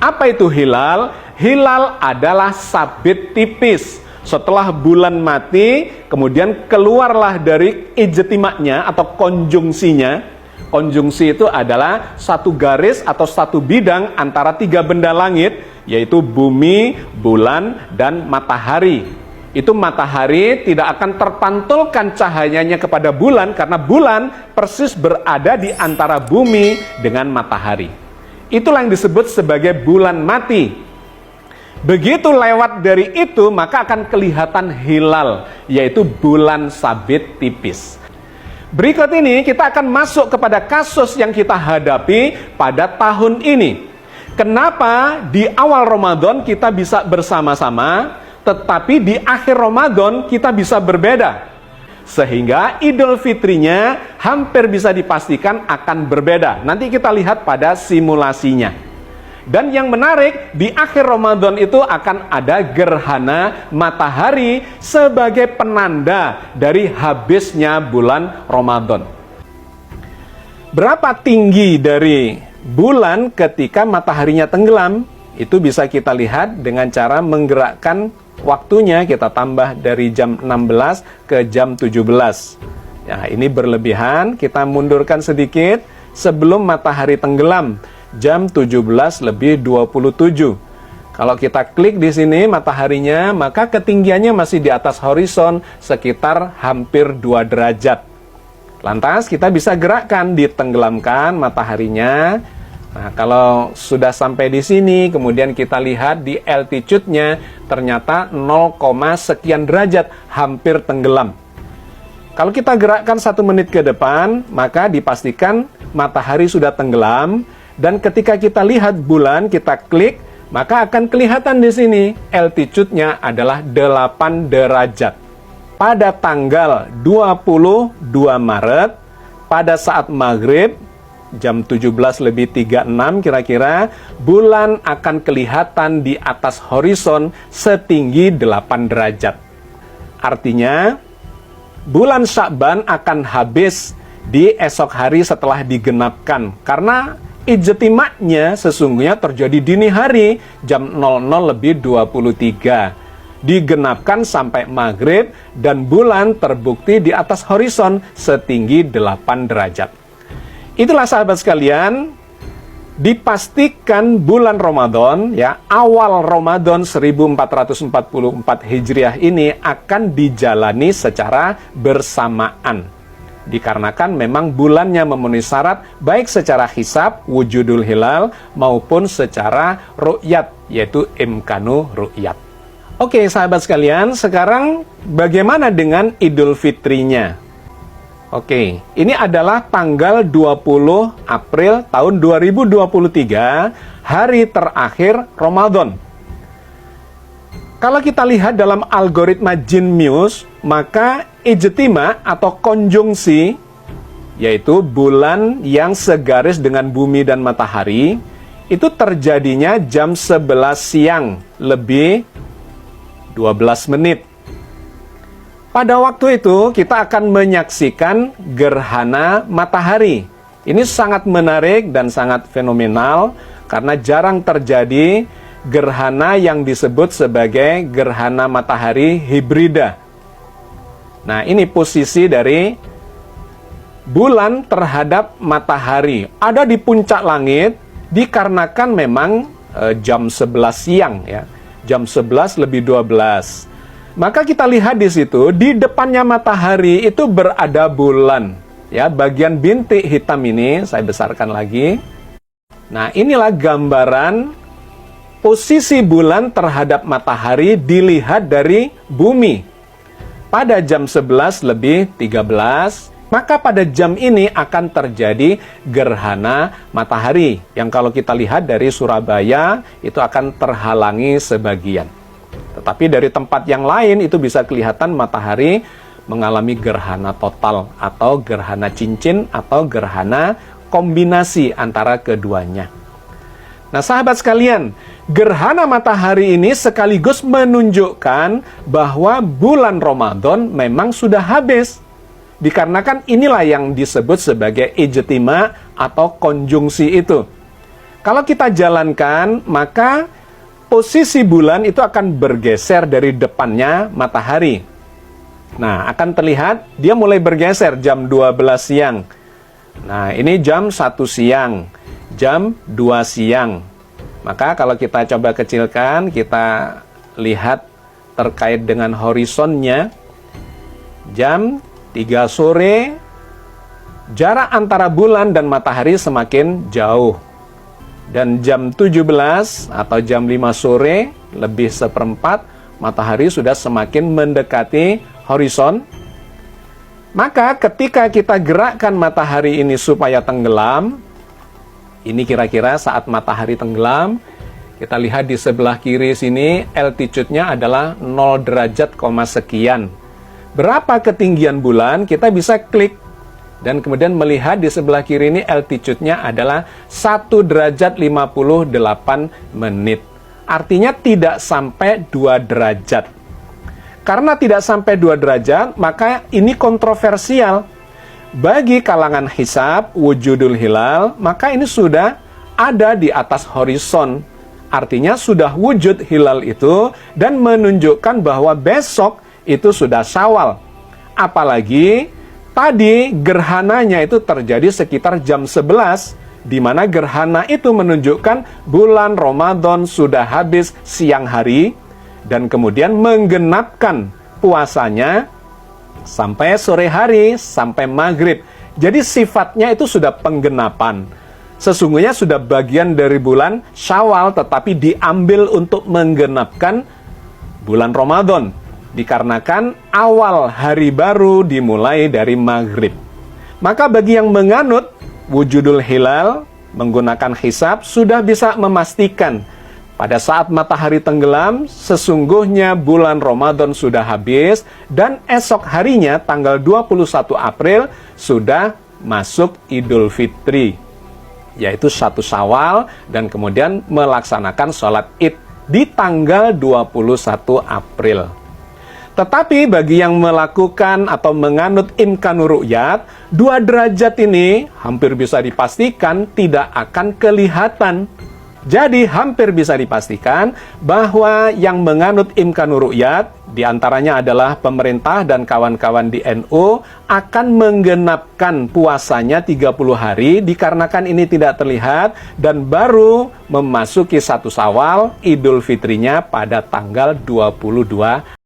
Apa itu hilal? Hilal adalah sabit tipis. Setelah bulan mati, kemudian keluarlah dari ijtima'nya atau konjungsinya. Konjungsi itu adalah satu garis atau satu bidang antara tiga benda langit, yaitu bumi, bulan, dan matahari. Itu matahari tidak akan terpantulkan cahayanya kepada bulan, karena bulan persis berada di antara bumi dengan matahari. Itulah yang disebut sebagai bulan mati. Begitu lewat dari itu, maka akan kelihatan hilal, yaitu bulan sabit tipis. Berikut ini kita akan masuk kepada kasus yang kita hadapi pada tahun ini. Kenapa di awal Ramadan kita bisa bersama-sama, tetapi di akhir Ramadan kita bisa berbeda? Sehingga Idul Fitrinya hampir bisa dipastikan akan berbeda. Nanti kita lihat pada simulasinya. Dan yang menarik, di akhir Ramadan itu akan ada gerhana matahari sebagai penanda dari habisnya bulan Ramadan. Berapa tinggi dari bulan ketika mataharinya tenggelam? Itu bisa kita lihat dengan cara menggerakkan waktunya, kita tambah dari jam 16 ke jam 17. Ya, ini berlebihan, kita mundurkan sedikit sebelum matahari tenggelam. Jam 17:27. Kalau kita klik di sini mataharinya, maka ketinggiannya masih di atas horizon sekitar hampir 2 derajat. Lantas kita bisa gerakkan, ditenggelamkan mataharinya. Nah, kalau sudah sampai di sini, kemudian kita lihat di altitude-nya ternyata 0, sekian derajat, hampir tenggelam. Kalau kita gerakkan 1 menit ke depan, maka dipastikan matahari sudah tenggelam. Dan ketika kita lihat bulan, kita klik, maka akan kelihatan di sini altitude-nya adalah 8 derajat. Pada tanggal 22 Maret, pada saat maghrib, jam 17:36 kira-kira, bulan akan kelihatan di atas horizon setinggi 8 derajat. Artinya, bulan Sya'ban akan habis di esok hari setelah digenapkan, karena ijtima'nya sesungguhnya terjadi dini hari jam 00:23. Digenapkan sampai maghrib dan bulan terbukti di atas horizon setinggi 8 derajat. Itulah sahabat sekalian, dipastikan bulan Ramadan, ya, awal Ramadan 1444 Hijriah ini akan dijalani secara bersamaan. Dikarenakan memang bulannya memenuhi syarat baik secara hisab, wujudul hilal, maupun secara ru'yat, yaitu imkanu ru'yat. Oke sahabat sekalian, sekarang bagaimana dengan Idul Fitrinya? Oke, ini adalah tanggal 20 April tahun 2023, hari terakhir Ramadan. Kalau kita lihat dalam algoritma Genius, maka ijtima atau konjungsi, yaitu bulan yang segaris dengan bumi dan matahari, itu terjadinya jam 11 siang lebih 12 menit. Pada waktu itu kita akan menyaksikan gerhana matahari. Ini sangat menarik dan sangat fenomenal karena jarang terjadi gerhana yang disebut sebagai gerhana matahari hibrida. Nah, ini posisi dari bulan terhadap matahari. Ada di puncak langit dikarenakan memang jam 11 siang, ya. Jam 11:12. Maka kita lihat di situ, di depannya matahari itu berada bulan. Ya, bagian bintik hitam ini saya besarkan lagi. Nah, inilah gambaran posisi bulan terhadap matahari dilihat dari bumi. Pada jam 11:13, maka pada jam ini akan terjadi gerhana matahari. Yang kalau kita lihat dari Surabaya, itu akan terhalangi sebagian. Tetapi dari tempat yang lain itu bisa kelihatan matahari mengalami gerhana total atau gerhana cincin atau gerhana kombinasi antara keduanya. Nah sahabat sekalian, gerhana matahari ini sekaligus menunjukkan bahwa bulan Ramadan memang sudah habis. Dikarenakan inilah yang disebut sebagai ijtima atau konjungsi itu. Kalau kita jalankan, maka posisi bulan itu akan bergeser dari depannya matahari. Nah, akan terlihat dia mulai bergeser jam 12 siang. Nah, ini jam 1 siang, jam 2 siang. Maka kalau kita coba kecilkan, kita lihat terkait dengan horizonnya, jam 3 sore, jarak antara bulan dan matahari semakin jauh. Dan jam 17 atau jam 5 sore, lebih seperempat, matahari sudah semakin mendekati horizon. Maka ketika kita gerakkan matahari ini supaya tenggelam, ini kira-kira saat matahari tenggelam, kita lihat di sebelah kiri sini, altitude-nya adalah 0 derajat, sekian. Berapa ketinggian bulan, kita bisa klik. Dan kemudian melihat di sebelah kiri ini altitude-nya adalah 1 derajat 58 menit. Artinya tidak sampai 2 derajat. Karena tidak sampai 2 derajat, maka ini kontroversial. Bagi kalangan hisab, wujudul hilal, maka ini sudah ada di atas horizon. Artinya sudah wujud hilal itu dan menunjukkan bahwa besok itu sudah Syawal. Apalagi tadi gerhananya itu terjadi sekitar jam 11, di mana gerhana itu menunjukkan bulan Ramadan sudah habis siang hari, dan kemudian menggenapkan puasanya sampai sore hari, sampai maghrib. Jadi sifatnya itu sudah penggenapan. Sesungguhnya sudah bagian dari bulan Syawal, tetapi diambil untuk menggenapkan bulan Ramadan. Dikarenakan awal hari baru dimulai dari maghrib. Maka bagi yang menganut wujudul hilal menggunakan hisab, sudah bisa memastikan pada saat matahari tenggelam, sesungguhnya bulan Ramadan sudah habis, dan esok harinya tanggal 21 April sudah masuk Idul Fitri, yaitu 1 Syawal, dan kemudian melaksanakan sholat Id di tanggal 21 April. Tetapi bagi yang melakukan atau menganut imkanur ru'yat, 2 derajat ini hampir bisa dipastikan tidak akan kelihatan. Jadi hampir bisa dipastikan bahwa yang menganut imkanur ru'yat, diantaranya adalah pemerintah dan kawan-kawan di NU, akan menggenapkan puasanya 30 hari dikarenakan ini tidak terlihat, dan baru memasuki 1 Syawal, Idul Fitrinya pada tanggal 22